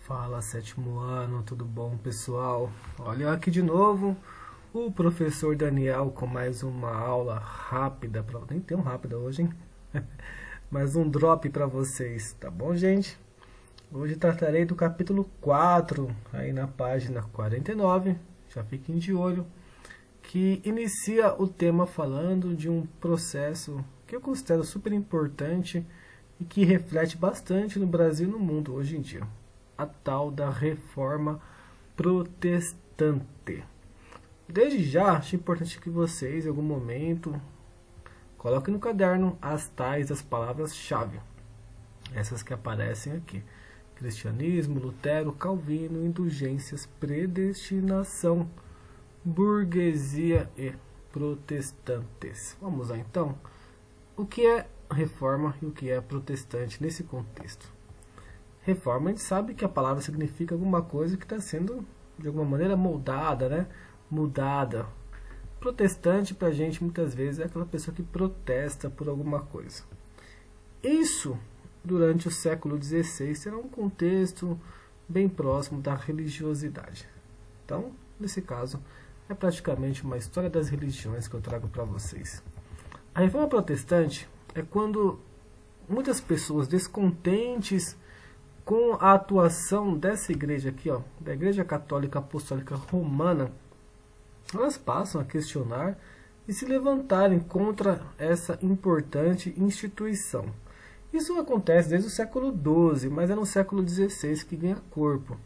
Fala, sétimo ano, tudo bom, pessoal? Olha aqui de novo o professor Daniel com mais uma aula rápida, nem tão rápida hoje, hein? Mais um drop para vocês, tá bom, gente? Hoje tratarei do capítulo 4, aí na página 49, já fiquem de olho, que inicia o tema falando de um processo que eu considero super importante e que reflete bastante no Brasil e no mundo hoje em dia. A tal da reforma protestante. Desde já, acho importante que vocês, em algum momento, coloquem no caderno as palavras-chave. Essas que aparecem aqui. Cristianismo, Lutero, Calvino, indulgências, predestinação, burguesia e protestantes. Vamos lá então. O que é reforma e o que é protestante nesse contexto? Reforma, a gente sabe que a palavra significa alguma coisa que está sendo, de alguma maneira, moldada, né? Mudada. Protestante, para a gente, muitas vezes, é aquela pessoa que protesta por alguma coisa. Isso, durante o século XVI, será um contexto bem próximo da religiosidade. Então, nesse caso, é praticamente uma história das religiões que eu trago para vocês. A reforma protestante é quando muitas pessoas descontentes com a atuação dessa igreja aqui, ó, da Igreja Católica Apostólica Romana, elas passam a questionar e se levantarem contra essa importante instituição. Isso acontece desde o século XII, mas é no século XVI que ganha corpo.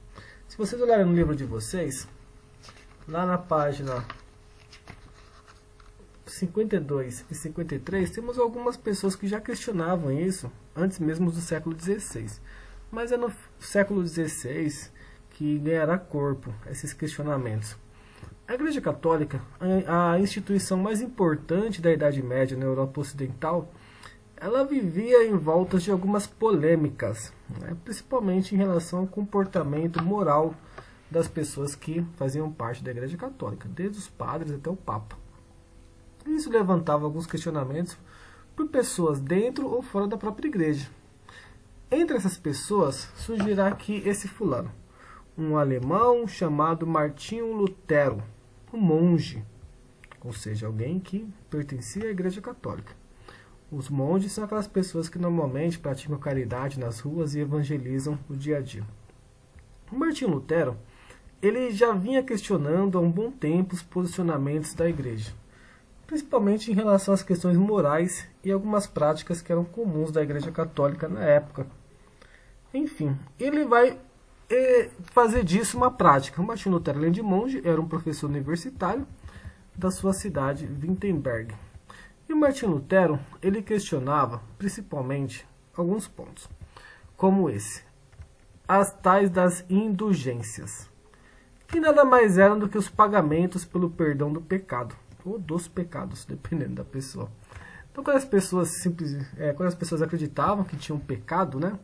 Se vocês olharem no livro de vocês, lá na página 52 e 53, temos algumas pessoas que já questionavam isso antes mesmo do século XVI. Mas é no século XVI que ganhará corpo esses questionamentos. A Igreja Católica, a instituição mais importante da Idade Média na Europa Ocidental, ela vivia em voltas de algumas polêmicas, né, principalmente em relação ao comportamento moral das pessoas que faziam parte da Igreja Católica, desde os padres até o Papa. Isso levantava alguns questionamentos por pessoas dentro ou fora da própria Igreja. Entre essas pessoas surgirá aqui esse fulano, um alemão chamado Martinho Lutero, um monge, ou seja, alguém que pertencia à Igreja Católica. Os monges são aquelas pessoas que normalmente praticam caridade nas ruas e evangelizam no dia a dia. O Martinho Lutero, ele já vinha questionando há um bom tempo os posicionamentos da Igreja, principalmente em relação às questões morais e algumas práticas que eram comuns da Igreja Católica na época. Enfim, ele vai fazer disso uma prática. O Martinho Lutero, além de monge, era um professor universitário da sua cidade, Wittenberg. E o Martinho Lutero, ele questionava, principalmente, alguns pontos, como esse. As tais das indulgências, que nada mais eram do que os pagamentos pelo perdão do pecado, ou dos pecados, dependendo da pessoa. Então, quando as pessoas acreditavam que tinham pecado, né?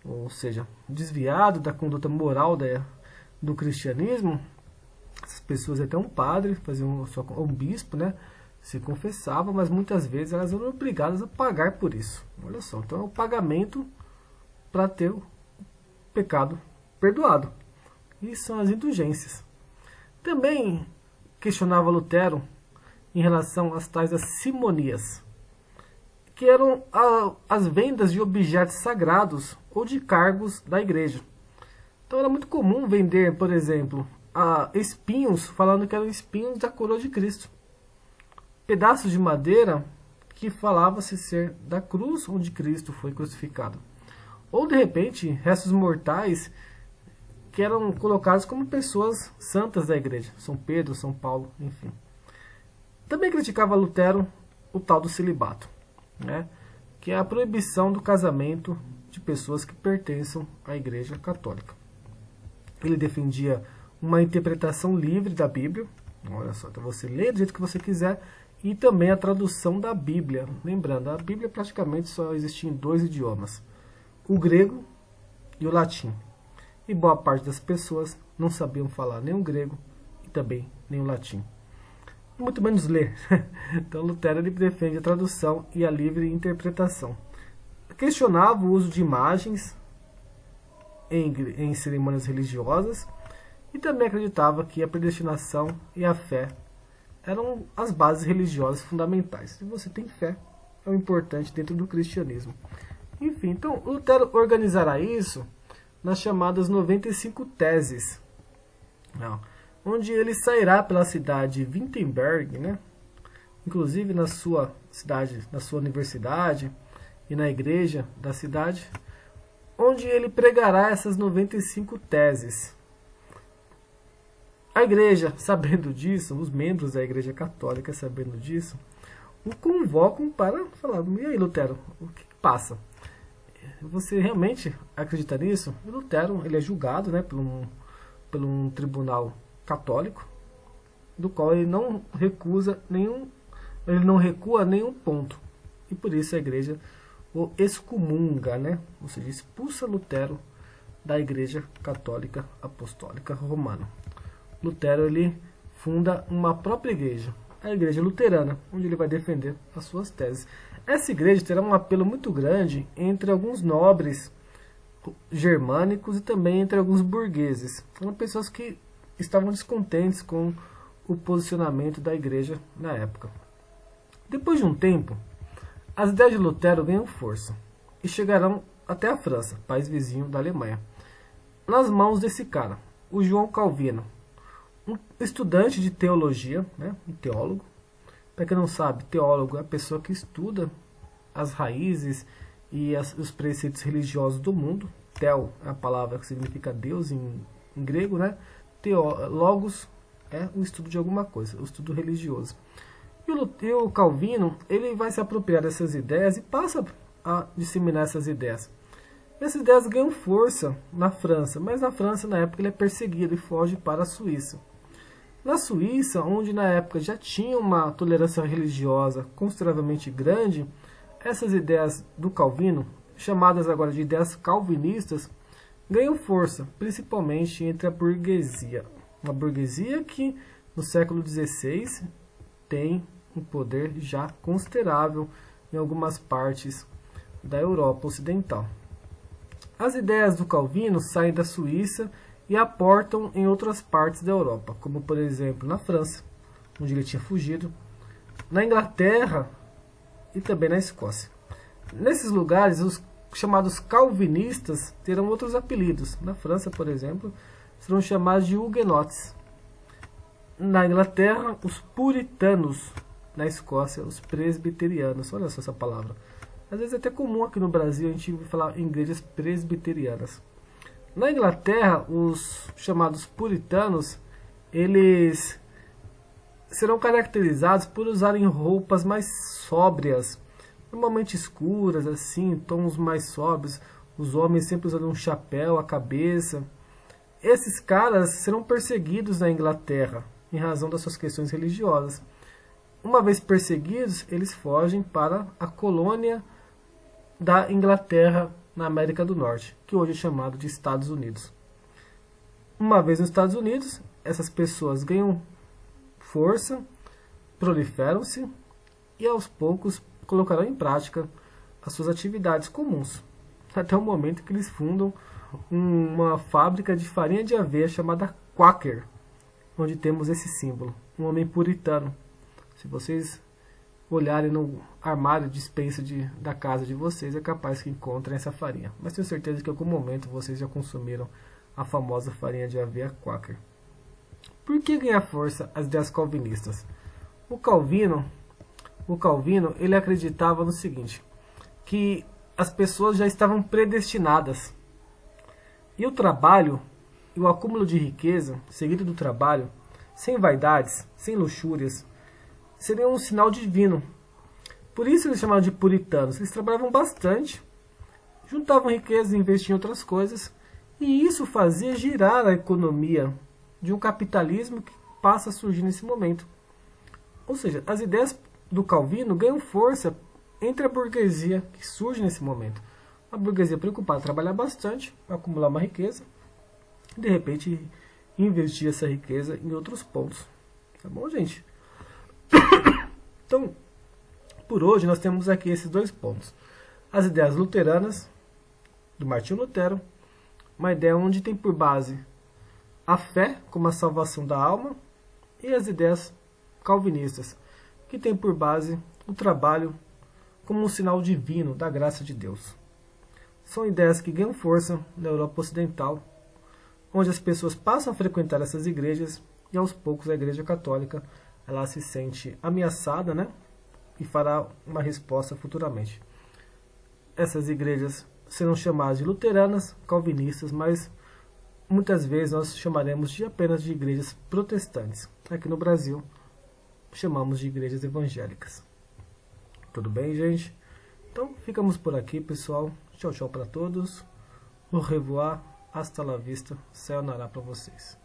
Ou seja, desviado da conduta moral do cristianismo, essas pessoas até um padre, um bispo, né, se confessavam, mas muitas vezes elas eram obrigadas a pagar por isso. Olha só, então é o pagamento para ter o pecado perdoado. E são as indulgências. Também questionava Lutero em relação às tais das simonias, que eram as vendas de objetos sagrados ou de cargos da igreja. Então era muito comum vender, por exemplo, espinhos, falando que eram espinhos da coroa de Cristo. Pedaços de madeira que falava-se ser da cruz onde Cristo foi crucificado. Ou, de repente, restos mortais que eram colocados como pessoas santas da igreja. São Pedro, São Paulo, enfim. Também criticava Lutero o tal do celibato, né, que é a proibição do casamento de pessoas que pertençam à Igreja Católica. Ele defendia uma interpretação livre da Bíblia, olha só, então você lê do jeito que você quiser, e também a tradução da Bíblia. Lembrando, a Bíblia praticamente só existia em 2 idiomas, o grego e o latim. E boa parte das pessoas não sabiam falar nem o grego e também nem o latim. Muito menos ler. Então Lutero ele defende a tradução e a livre interpretação. Questionava o uso de imagens em cerimônias religiosas e também acreditava que a predestinação e a fé eram as bases religiosas fundamentais. Se você tem fé, é o importante dentro do cristianismo. Enfim, então Lutero organizará isso nas chamadas 95 teses, onde ele sairá pela cidade de Wittenberg, né? Inclusive na sua cidade, na sua universidade e na igreja da cidade, onde ele pregará essas 95 teses. A igreja, sabendo disso, os membros da igreja católica, sabendo disso, o convocam para falar: e aí, Lutero, o que passa? Você realmente acredita nisso? E Lutero, ele é julgado, né, por um tribunal católico, do qual ele não recua nenhum ponto. E por isso a igreja o excomunga, né? Ou seja, expulsa Lutero da igreja católica apostólica romana. Lutero, ele funda uma própria igreja, a igreja luterana, onde ele vai defender as suas teses. Essa igreja terá um apelo muito grande entre alguns nobres germânicos e também entre alguns burgueses. Eram pessoas que estavam descontentes com o posicionamento da igreja na época. Depois de um tempo, as ideias de Lutero ganham força e chegarão até a França, país vizinho da Alemanha, nas mãos desse cara, o João Calvino, um estudante de teologia, né, um teólogo. Para quem não sabe, teólogo é a pessoa que estuda as raízes e os preceitos religiosos do mundo. Theo é a palavra que significa Deus em grego, né? Logos é o estudo de alguma coisa, o estudo religioso. E o Calvino, ele vai se apropriar dessas ideias e passa a disseminar essas ideias. Essas ideias ganham força na França, mas na França, na época, ele é perseguido e foge para a Suíça. Na Suíça, onde na época já tinha uma tolerância religiosa consideravelmente grande, essas ideias do Calvino, chamadas agora de ideias calvinistas, ganham força, principalmente entre a burguesia. Uma burguesia que, no século XVI, tem um poder já considerável em algumas partes da Europa Ocidental. As ideias do Calvino saem da Suíça e aportam em outras partes da Europa, como por exemplo na França, onde ele tinha fugido, na Inglaterra e também na Escócia. Nesses lugares, os chamados calvinistas terão outros apelidos. Na França, por exemplo, serão chamados de huguenotes. Na Inglaterra, os puritanos. Na Escócia, os presbiterianos. Olha só essa palavra. Às vezes é até comum aqui no Brasil a gente falar em igrejas presbiterianas. Na Inglaterra, os chamados puritanos, eles serão caracterizados por usarem roupas mais sóbrias, normalmente escuras, assim, tons mais sóbrios. Os homens sempre usando um chapéu à cabeça. Esses caras serão perseguidos na Inglaterra, em razão das suas questões religiosas. Uma vez perseguidos, eles fogem para a colônia da Inglaterra na América do Norte, que hoje é chamado de Estados Unidos. Uma vez nos Estados Unidos, essas pessoas ganham força, proliferam-se e aos poucos colocarão em prática as suas atividades comuns, até o momento que eles fundam uma fábrica de farinha de aveia chamada Quaker, onde temos esse símbolo, um homem puritano. Se vocês olharem no armário de despensa da casa de vocês, é capaz que encontrem essa farinha. Mas tenho certeza que em algum momento vocês já consumiram a famosa farinha de aveia Quaker. Por que ganhar força as ideias calvinistas? O Calvino, ele acreditava no seguinte, que as pessoas já estavam predestinadas. E o trabalho e o acúmulo de riqueza, seguido do trabalho, sem vaidades, sem luxúrias, seria um sinal divino. Por isso eles chamavam de puritanos. Eles trabalhavam bastante, juntavam riqueza e investiam em outras coisas, e isso fazia girar a economia de um capitalismo que passa a surgir nesse momento. Ou seja, as ideias do Calvino ganham força entre a burguesia que surge nesse momento. A burguesia preocupada em trabalhar bastante, acumular uma riqueza, e de repente investir essa riqueza em outros pontos. Tá bom, gente? Então, por hoje nós temos aqui esses dois pontos. As ideias luteranas, do Martinho Lutero, Uma ideia onde tem por base a fé como a salvação da alma e as ideias calvinistas, que tem por base o trabalho como um sinal divino da graça de Deus. São ideias que ganham força na Europa Ocidental, onde as pessoas passam a frequentar essas igrejas e aos poucos a Igreja Católica ela se sente ameaçada, né? E fará uma resposta futuramente. Essas igrejas serão chamadas de luteranas, calvinistas, mas muitas vezes nós chamaremos de apenas de igrejas protestantes. Aqui no Brasil, chamamos de igrejas evangélicas. Tudo bem, gente? Então, ficamos por aqui, pessoal. Tchau, tchau para todos. Au revoir. Hasta la vista. Sayonara para vocês.